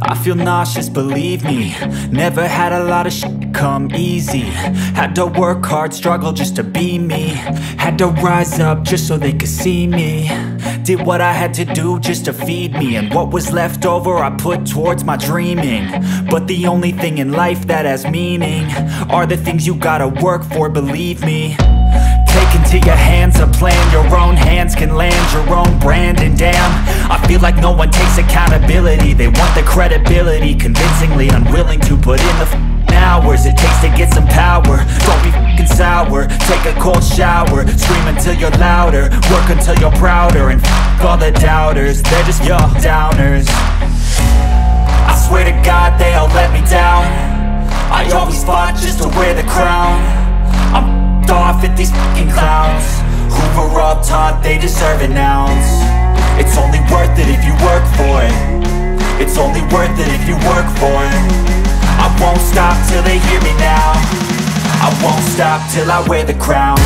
I feel nauseous, believe me. Never had a lot of shit come easy. Had to work hard, struggle just to be me. Had to rise up just so they could see me. Did what I had to do just to feed me. And what was left over I put towards my dreaming. But the only thing in life that has meaning are the things you gotta work for, believe me. Take into your hands a plan. Your own hands can land your own brand. And damn, I feel like no one takes accountability. They want the credibility, convincingly unwilling to put in the hours it takes to get some power. Don't be f***ing sour. Take a cold shower. Scream until you're louder. Work until you're prouder. And f*** all the doubters, they're just your downers. I swear to God they all let me down. I always fought just to wear the crown. I'm off at these fucking clowns who were all taught they deserve an ounce. It's only worth it if you work for it. It's only worth it if you work for it. I won't stop till they hear me now. I won't stop till I wear the crown.